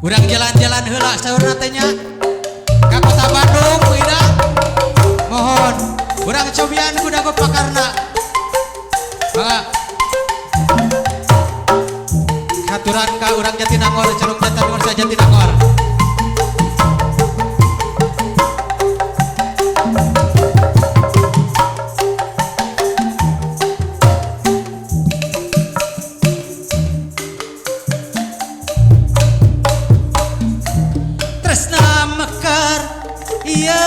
Urang jalan-jalan heula saurna teh nya ka kota Bandung Ida. Mohon urang cobian ku dago pakarna. Mangga. Katuran ka urang Jatinangor Curug Jatinangor sa Jatinangor. Tresna mekar iya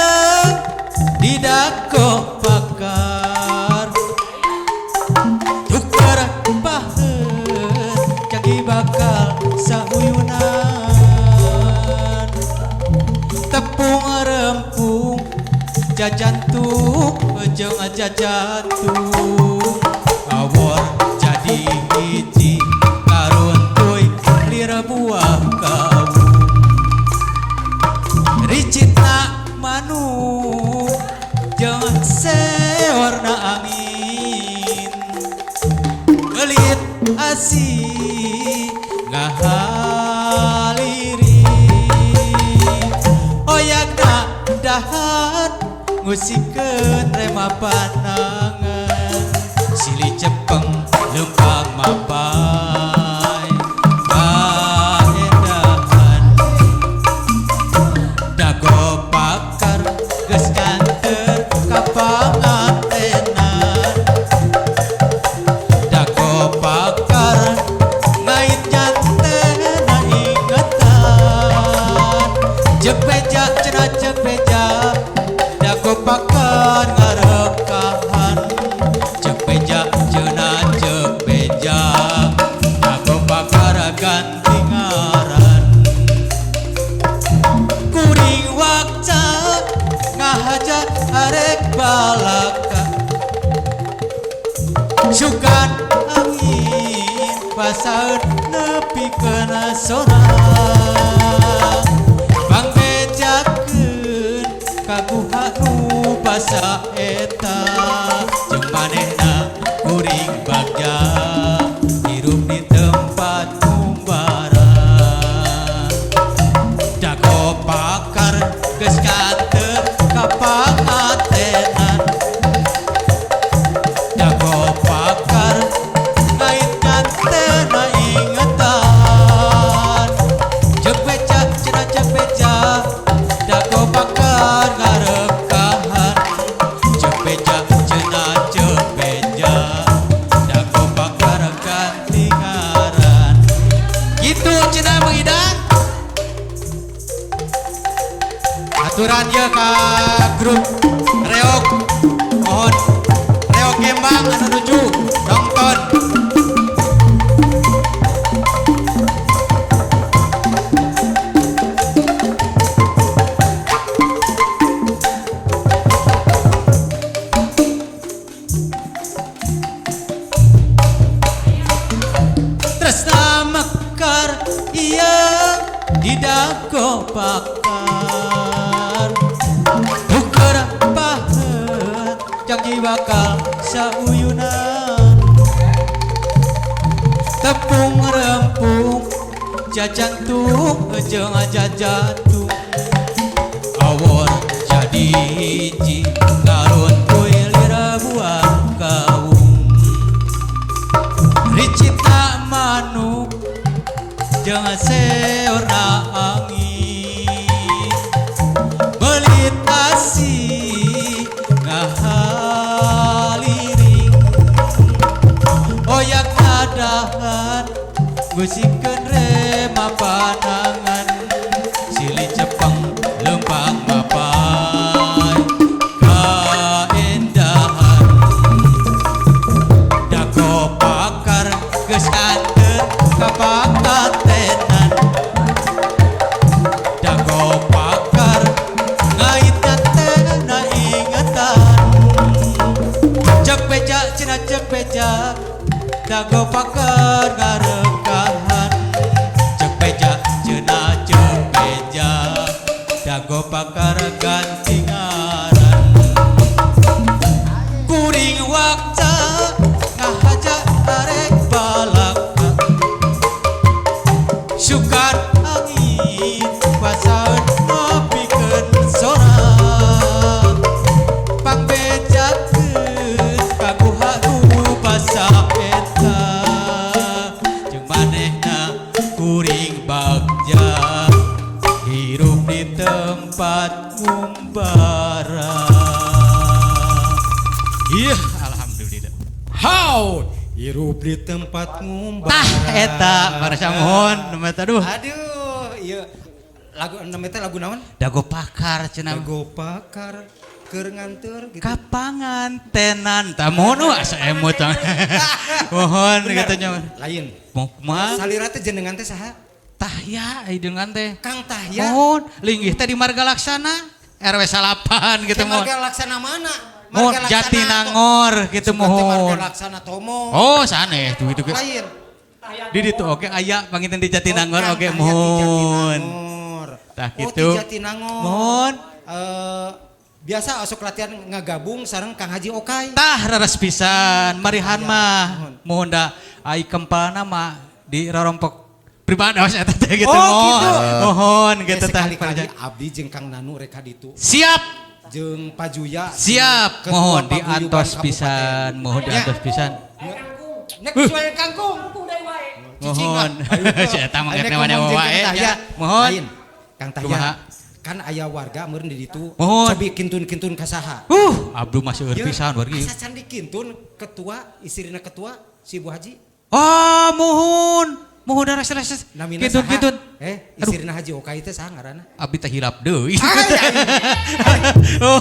di dago pakar tuker paheut jagi bakal sauyunan tepung rempung jajantung jeung jajantung awor jadi hiji karuntuy lira buah kau ricitna manuk jeung seorna angin belit asi ngahaliri oyakna dahan ngusikeun rema panangan silih cepeng lempang mapai kaendahan dago pakar geus kanteur ka pangantenan dago pakar ngait jantena ingetan jepeja cenah jepeja dago pakar ngarekahan jepeja cenah jepeja dago pakar ganti ngaran kuring wakca ngahaja arek balaka sukan angin pasaeun nepikeun sona bangbejakeun kaguha nu basa eta jeung manehna kuring bagja hirup di tempat kumbaran dago pakar geus kanteur ka pangantenan dago pakar ngait jantena ingetan jepeja cenah jepeja dago pakar ngarekahan jepeja cenah jepeja dago pakar ganti ngaran gitu cenah mengidang aturan ya ka grup reok mohon reok kembang anu nuju nonton tresna mekar iya di dago pakar tuker paheut janji bakal sauyunan tepung rempung jajantung jeung jajantung awor jadi hiji karuntuy lira buah kaung ricitna manuk jeung seorna angin belit asi ngahaliring oyakna dahan ngusikeun rema panangan silih cepeng lempang mapai kaendahan dago pakar geus kanteur ka pangantenan dago pakar ngait jantena ingetan jepeja cenah jepeja dago pakar ngarekahan jepeja cenah jepeja dago pakar ganti ngaran kuring wakca ngahaja arek balaka sukan angin tempat ngumbara. Iya, alhamdulillah. How hirup di tempat ngumbara. Tah eta marasa mohon nama aduh. Aduh, iya lagu namanya lagu naon? Dago pakar cenah. Lagu pakar keur nganteur gitu. Kapangantenan tah mohon asa emot. Mohon katanya. Lain. Mau kumaha? Salira teh jenengan teh saha? Tahya dengan teh. Kang Tahya. Mohon linggih teh di Marga Laksana RW 8 gitu mohon. Marga Laksana mana? Mohon Jatinangor gitu mohon. Marga Laksana Tomo. Oh saneh tuh gitu. Lain. Di ditu oke aya panginten di Jatinangor Kang oke Tahya di mohon. Jatinangor. Tah Oh, gitu. di Jatinangor. Mohon. Biasa asok latihan ngagabung sareng Kang Haji Okai. Tah raras pisan marihan Ya, mah. Mohon da ai kempalna mah di rorompok pribados eta teh gitu mohon. Gitu. Mohon gitu tah. Sekali-kali abdi jeung Kang Nanu reka ditu. Siap. Jeung Pajuya. Siap. Ketua Mohon Paguyuban diantos Kabupaten. pisan, mohon Ya. diantos pisan. Nek suara kangkung. Mohon. Si eta mah Nek ngeunawan ngomong jeung wae. Kang Tahya. Ya, mohon. Lain. Kang Kumaha? Tahya. Kan aya warga meureun di ditu. Mohon. Cobi kintun-kintun ka saha? Abdu masih Ya, pisan wargi. asa can dikintun ketua, istrina ketua si Bu Haji. Oh, mohon. Mohon da rasa-rasa. Namina Kitun saha? kitun. Istrina Haji Okai teh saha ngaranna? Abdi teh hilap deui. Ay. Oh.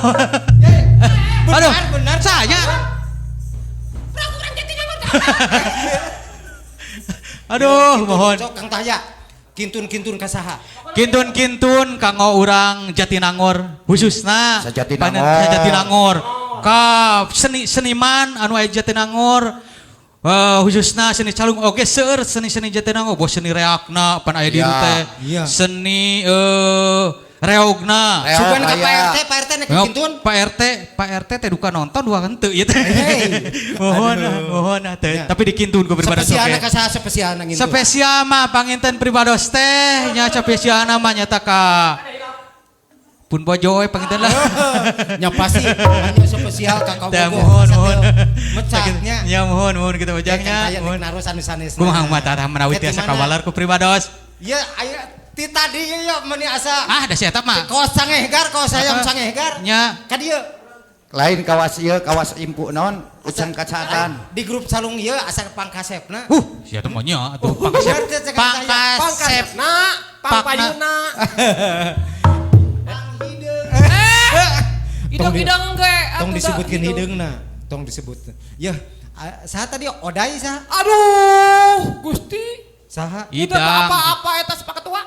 Aduh, Benar saya. Aduh, mohon. Sok Kang Tahya. Kintun-kintun ka saha? Kintun-kintun kanggo urang Jatinangor khususna Sajatinangor. Jatinangor ka seniman anu aya Jatinangor khususna seni calung oge seueur seni-seni Jatinangor bos seni reakna pan aya di Ya, teh iya. seni reogna Reog. Sugan ka aya. Pak RT nek Ngok, kintun. Pak RT teh duka nonton dua henteu ieu teh. Hey. Mohon teh Ya. tapi dikintun ku pribadi Spesialna oge. ka saha spesialna ngintun? Spesial mah panginten pribados teh nya spesialna mah nyata ka pun bojo we panginten lah. Nya pasti hanya spesial ka kamu. Teh mohon. Mecaknya. Ya mohon kita bajangnya. Mohon Mohon. naros anu sanesna. Kumaha mah tah menawi tiasa kawalar ku pribados. Ya aya ti tadi ya meuni asa. Ah da si eta mah. Kos sangehgar, kos hayam sangehgar. Nya Ka dieu. Lain kawas ieu kawas impu naon ucan kacatan. Di grup salung ieu asa pangkasepna. si eta mah nya atuh pangkasep. Pangkasep. Pangpayuna. Idang-idang ge. Tong disebutkeun hideungna. Tong disebut. Ya, saha tadi Odai saha? Aduh, Gusti. Saha? Tidak Idang. apa-apa eta si Pak Ketua.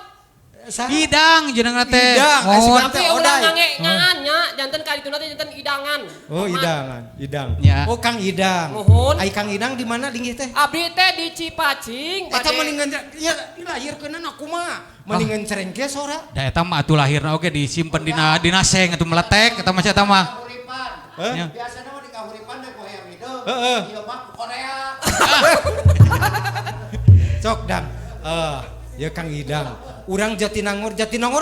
Saha? Idang jenengan teh. Idang, Mohon. Tapi Odai. ulah ngange ngaannya, janten ka dituna teh janten idangan. Oh, idangan, idang. Ya. Oh, Kang Idang. Mohon. Ai Kang Idang di mana linggih teh? Abdi teh di Cipacing. Eta bade. mendingan ya dilahirkeun aku mah. Mendingan cerengke sora. Da eta mah atuh lahirna oge disimpen dina seng atuh meletek eta mah eta mah. Ya. Biasana mah di kahuripan teh poe hideung. Heeh. Ieu mah Korea. Sok Dang. Ya Kang Idang. Urang Jatinangor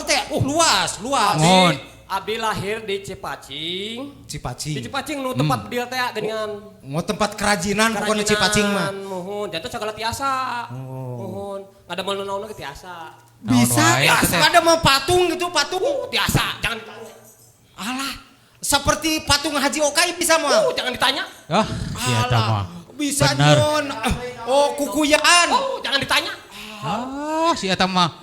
teh luas. Mohon. Abdi lahir di Cipacing. Di Cipacing. Cipacing nu tempat berdiri teh dengan Mau tempat kerajinan pokoknya Cipacing mah. Mohon, janten segala tiasa. Mohon, ngadamel naon ge tiasa. Bisa Naon wae ya, teh. ada mau patung gitu, patung. Tiasa, jangan ditanya. Alah, seperti patung Haji Okai bisa mah. Jangan ditanya. Ah, si eta mah. Bisa Bener. nyon. Oh, kukuyaan. Jangan ditanya. Ah, si eta mah.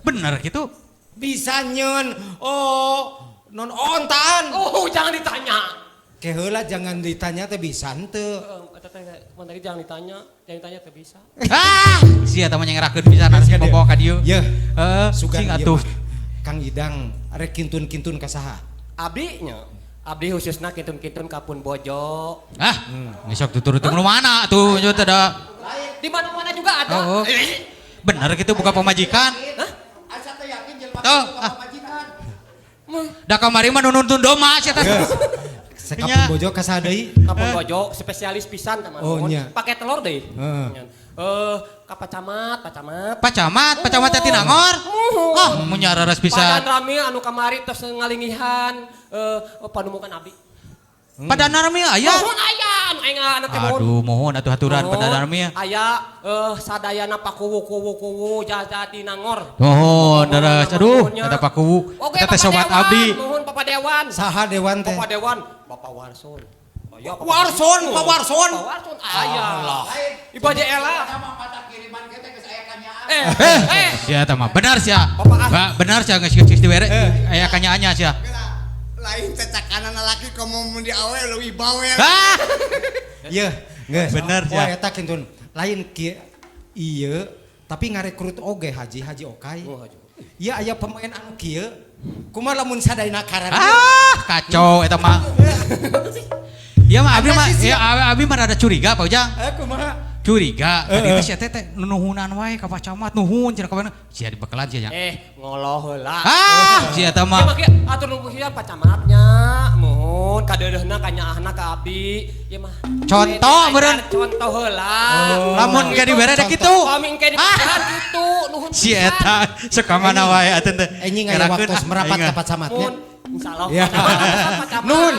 Bener gitu. Bisa nyon. Oh, non ontaan. Jangan ditanya. Keheula jangan ditanya teh bisa henteu. Eta teh tadi jangan ditanya teh bisa. Ah, si eta mah nyengerakeun pisan harus dibawa ka dieu. Ya, Heeh, sugan sing ieu atuh. mah. Kang Idang rek kintun-kintun ka saha? Abdi khususna kintun-kintun kapun bojo. Ah, ngesok tuturut nu mana tuh nya teh da. Di mana-mana juga ada. Oh. Bener gitu buka pemajikan. Asa teh yakin jeung Tuh, ah. majikan. Da kamari mah nu nuntun doma si eta. Sekapun bojo ka saha deui? Kapun bojo spesialis pisan teman. Oh, nya. Pakai telur deui. Heeh. Ka pacamat. Pacamat Jatinangor. Oh, mun nyararas Padan pisan. rami anu kamari tos ngalingihan panemukan abdi. Pada narmi aya. Mohon aya anu enggak nanti mohon. Aduh, mohon atuh haturan pada narmi ya. Aya sadayana pakuwu Jatinangor. Mohon daras. Aduh, Mohonnya. ada pakuwu. Oke, Kita teh sobat Dewan. abdi. Mohon Bapak Dewan. Saha Dewan teh? Bapak Dewan, Bapak Warson. Aya Pak Warson, Pak Warson. Pak Warson aya. Ibaje Ela. Ya tama benar sia. Bapak Benar sia geus dibere. Aya kanyaanya sia. Lain cekanan laki kamu mau di awal lebih bawel. Iya, geus. Bener, Wah, ya. eta kintun. Lain kieu ieu tapi ngarekrut oge Haji Okai. Iya aya pemain anu kieu. Kumaha lamun sadayana karan. Kacau eta mah. Iya mah abi mah ada curiga Pak Ujang. Kumaha? Curiga. Tadi teh sia teh nuhunan wae ka Pak Camat nuhun cenah ka mana. Sia dibekalan sia nya. Ngoloh heula. Sia eta Ya mah. mah atur nuhun sia Pak Camatnya. Mohon kadeureuhna ka nyaahna ka abdi. Ya mah. Contoh meureun. Contoh heula. Lamun ge dibere da kitu. Kami engke dipisahan kitu nuhun Si eta sok ka mana wae atuh teh. Anjing aya waktu merapat ka Pak Camatnya. Mohon insyaallah. Ya. Pak Camat. Nuhun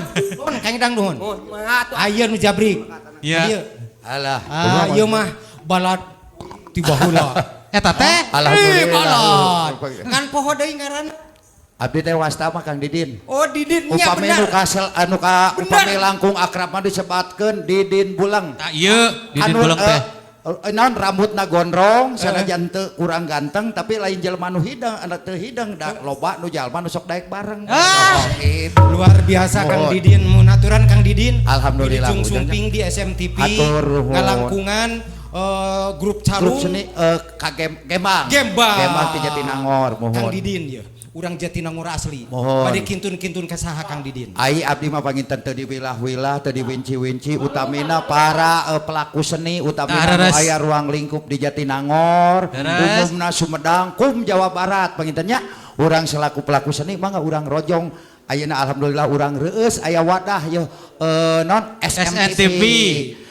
Kang Idang nuhun. Mohon mangatuh. Aya nu jabrik. Iya. Alah. Ieu mah balad ti baheula. Eta teh. Alhamdulillah. Kan poho deui ngaranna. Abdi teh wasta mah Kang Didin. Oh Didin nya Upami nu bener. kasel anu ka upami langkung akrab mah disebatkeun Didin Bulang. Tah ieu di Anu bulang teh. naon rambutna gondrong sanajan teu kurang ganteng tapi lain jelema nu hidang anak teu hidang da loba nu jalma nu sok daek bareng. Gitu. Luar biasa Kang Mohon. Didin, munaturan Kang Didin. Alhamdulillah, Wilujeng Bujang. Sumping di SMTV, Atur nuhun. ngalangkungan grup calung. Grup seni Gembang. Gembang. Gembang ti Jatinangor Kang mohon. Didin ya, urang Jatinangor asli. Mohon. Bade kintun-kintun ka saha Kang Didin. Ai abdi mah panginten teu diwilah-wilah, teu diwinci-winci, utamina para pelaku seni, utamina nu Daras. aya ruang lingkup di Jatinangor, Daras. umumna Sumedang, kum Jawa Barat pangintennya. Urang selaku pelaku seni mah urang rojong. Ayeuna alhamdulillah urang reueus aya wadah ye non SMTV.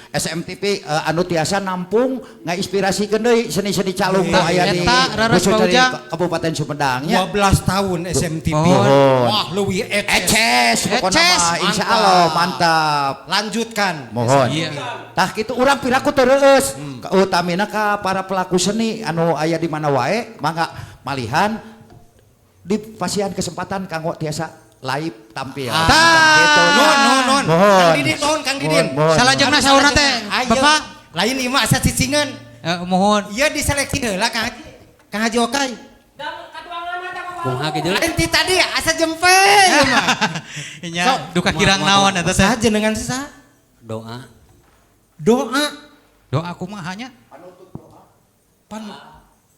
SMTV anu tiasa nampung ngainspirasikeun deui seni-seni calung nu aya di Eta, Raras khusus dari Paujang. Kabupaten Sumedangnya. 12 tahun SMTV. Mohon. Wah, leuwih Eces, pokona Eces, mah insyaallah mantap. Lanjutkan. Mohon. Iya. Tah kitu urang piraku teu reueus. Utamina ka para pelaku seni anu aya di mana wae mangga malihan dipasihan kesempatan kanggo tiasa live tampil. Gitu. Non. Mohon. Kang Didin, non Kang Didin. Mohon. Salajengna saurna teh. Ayo. Bapak, Lain ieu mah asa cicingan. mohon. Ieu diseleksi heula Kang Haji. Kang Haji Okai. Kumaha kitu? Lain ti tadi asa jempe ieu mah. Nya duka kirang naon eta teh. Saha jenengan saha? Doa. Doa. Doa kumaha nya? Pan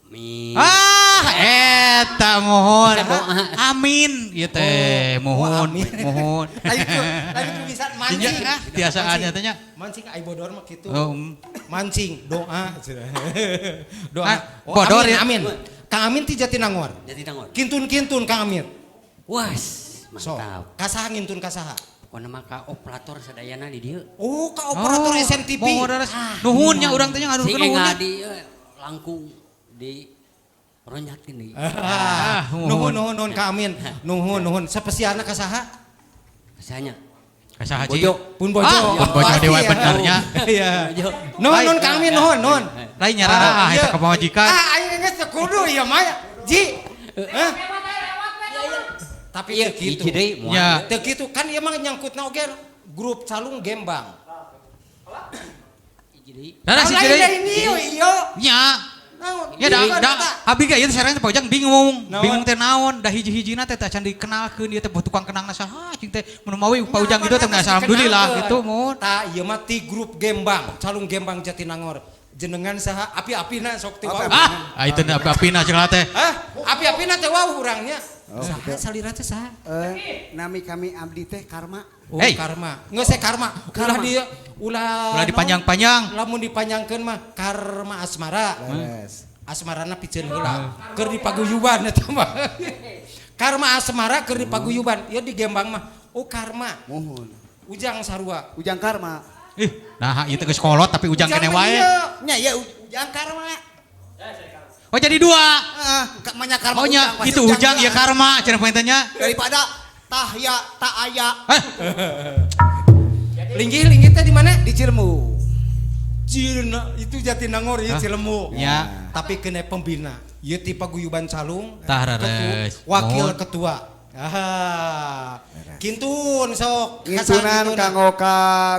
Mi. Eta mohon. Saha? Amin. Ieu teh mohon. amin. Mohon. Lain ku bisa mancing ah. Biasaannya teh nya. Mancing ai bodor mah kitu. Oh, Mancing doa. Doa. Ah, bodor ya. Amin. Kang Amin ti Jatinangor. Jatinangor. Kintun-kintun Kang Amin. Was, So, mantap. kasaha ngintun kasaha? Pokona mah ka operator sadayana di dieu. Oh, ka operator SMTV. Mohon daras. Nuhun nya urang teh nya Si ngadukeun nuhun. enga nya. di langkung di ronjatkeun deui. Nuhun Kang Amin. Nuhun. Spesialna kasaha? Kasanya. Kasaha Haji? Bojo. Pun bojo. Pun bojo Pasti dewa ya. benernya. Iya. Nuhun Kang Amin, nuhun. Lain nyarana eta ka pamajikan. Aing geus kudu ieu mah. Ji. Hah? Tapi Iya, teu kitu. hiji deui moal. Ya. Teu kitu kan ieu mah nyangkutna oge grup calung Gembang. Hiji deui. Daras Lain hiji deui. ini ieu. Nya. Ya da abi ga ieu sareng teh Pojang bingung. Naon? Bingung teh naon, da hiji-hijina teh can dikenalkeun ieu teh tukang kenangna saha cing teh mun mawi Pojang gitu teh alhamdulillah gitu mohon. Tah ieu mah ti grup Gembang, calung Gembang Jatinangor. Jenengan saha api-apina sok teu wau. Itu api-apina cenah teh. Hah? Api-apina teh wau urangnya. Saha salira teh saha? Nami kami abdi teh Karma. Oh, Hey. karma. Ngeus karma. Ulah dia Ulah dipanjang-panjang. Lamun dipanjangkeun mah karma asmara. Asmarana piceun heula. Keur dipaguyuban eta mah. Karma asmara keur dipaguyuban. Ieu di Gembang mah. Oh, karma. Mohon. Ujang sarua. Ujang Karma. Ih, nah ieu teh geus kolot tapi ujang kene wae. Nya ya ujang karma. Oh jadi dua. Kamanya Karma. Oh nya pasti itu ujang ya karma cenah pointenya. Daripada tah ya tak aya. Linggih teh di mana? Di Cilemu. Cina itu Jatinangor ya Cilemu. Ya. Tapi kena pembina. Ieu ti paguyuban Calung. Tah rares. Wakil Mohon. ketua. Ah. Kintun sok. Intunan kanggo ka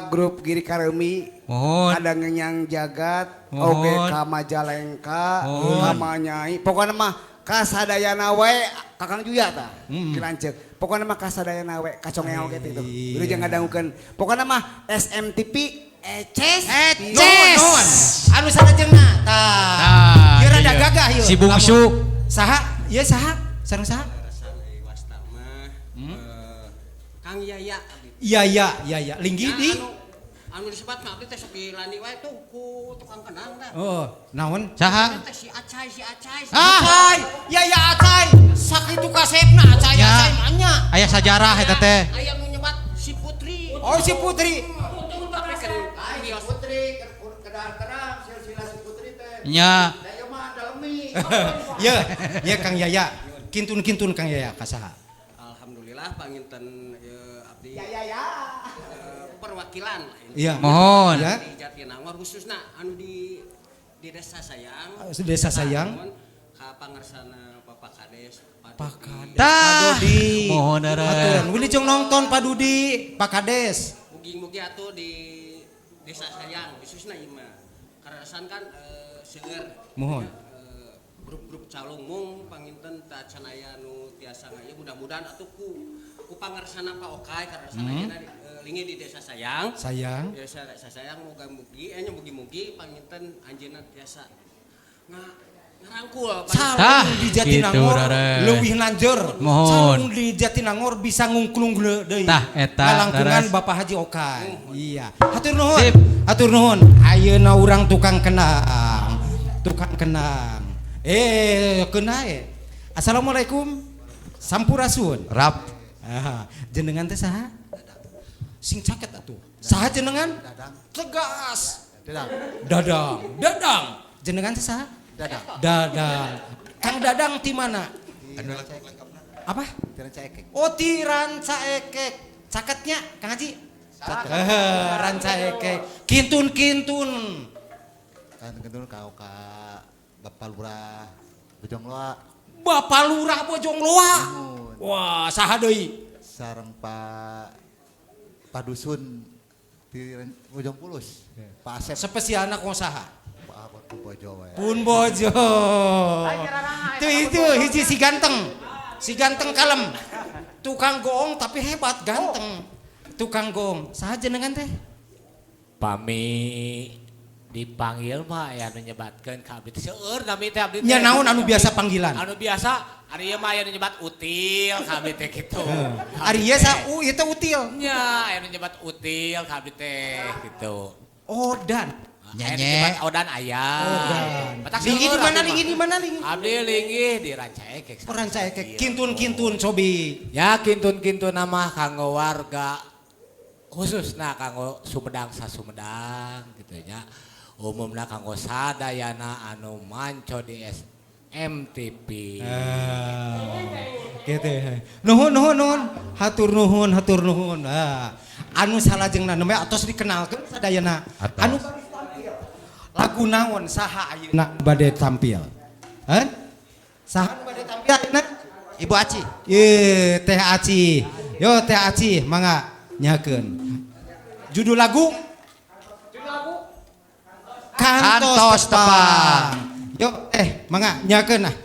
grup Giri Karemi. Mohon. Ada ngenyang jagat, Mohon. oge ka Majalengka, Mohon. ka Nyai. Pokoknya mah kasadayana we Kakang Juya tah. Dilanceuk. Pokoknya mah kasadayana we kacongeng oge teh itu. Udah jangan ngadangukeun. Pokoknya mah SMTP Eces. Nuhun. Anu sanajeungna. Tah. Tah, Ieu rada iya. gagah ieu. Si bungsu. Lamun- Saha? Ieu saha? Sareng saha? Kang Yaya Iya. Linggih di. anu disebat mah abdi teh sok dilani wae tuh ku tukang kenang dah. Oh, naon? Saha? Teh si Acai. Acai, ya Acai. Sakitu kasepna Acai Ya. Acai manya. Aya sajarah eta teh. Aya nu nyebat si Putri. Oh si Putri. Betul tapi kan bios. Nya. Ya Kang Yaya. Kintun Kang Yaya kasaha. Alhamdulillah panginten abdi perwakilan Iya. Mohon. Ya. di Jatinangor khususna anu di desa sayang. Desa Sayang. Namun, ka pangarsana Bapak Kades Pak Kades. Tah. Dodi. Mohon darat. Aturan wilujeng nonton Pak Dudi, Pak Kades. mugi-mugi atuh di desa sayang khususna ieu mah. Karasan kan seueur Mohon. grup-grup calungmung panginten ta canaya nu tiasa ngaya mudah-mudahan atuh ku pangarsana Pak Okai karasan ayeuna linggih di desa sayang. Sayang. Desa sayang mugi-mugi mugi-mugi panginten anjeunna tiasa ngarangkul Tah, Calung di Jatinangor gitu, Rares. leuwih lanjeur. Mohon. Calung di Jatinangor bisa ngungklung deui. Tah, eta, Ngalangkungan Rares. Bapak Haji Okai. Iya. Hatur nuhun. Sip. Hatur nuhun. Ayeuna urang tukang kenang. Keuna Assalamualaikum. Sampurasun. Rap. Jenengan teh saha? Sing caket atuh. Saha jenengan? Tegas. Dadang. Jenengan teh saha? Dadang. Kang Dadang ti mana? Apa? Oh ti Ranca Ekek. Caketnya Kang Haji? Ranca Ekek. Kintun. Kan kendul kau ka Bapak Lurah Bojong Loa Bapak Lurah Bojong Loa. Wah, saha deui? sareng Pak Dusun di Bojong Pulus. Pak Asep Spesialna kumaha? Pak Bojo we. Pun Bojo. Itu hiji si ganteng kalem. Tukang goong tapi hebat ganteng. Tukang goong. Saha jenengan teh? Pami dipanggil mah ya anu nyebatkeun ka abdi teh seueur nami teh abdi teh. Nya naon anu biasa panggilan? Anu biasa ari ieu mah aya nu nyebat util ka abdi teh kitu. Ari ieu sa ieu teh util. Nya aya nu nyebat util ka abdi teh kitu. Odan. Aya nu Nyanye. nyebat odan aya. Odan. Petak Linggih di seueur mana? abdi Linggih mah. di mana? Linggih. Abdi linggih di Ranca Ekek. Orang saya kayak kintun cobi. Ya kintun nama kanggo warga khususna kanggo Sumedang Sasumedang gitu nya. Umumna kanggo sadayana anu manco di SMTP. Gitu. Nuhun. Hatur nuhun. Anu salajengna nembe atos dikenalkeun sadayana. Anu bade tampil. Lagu naon saha ayeuna bade tampil? Saha anu bade tampil ayeuna? Ibu Aci. Teh Aci. Yo Teh Aci mangga nyakeun. Judul lagu? Kantos Tepang. Yo mangga nyakeun nah.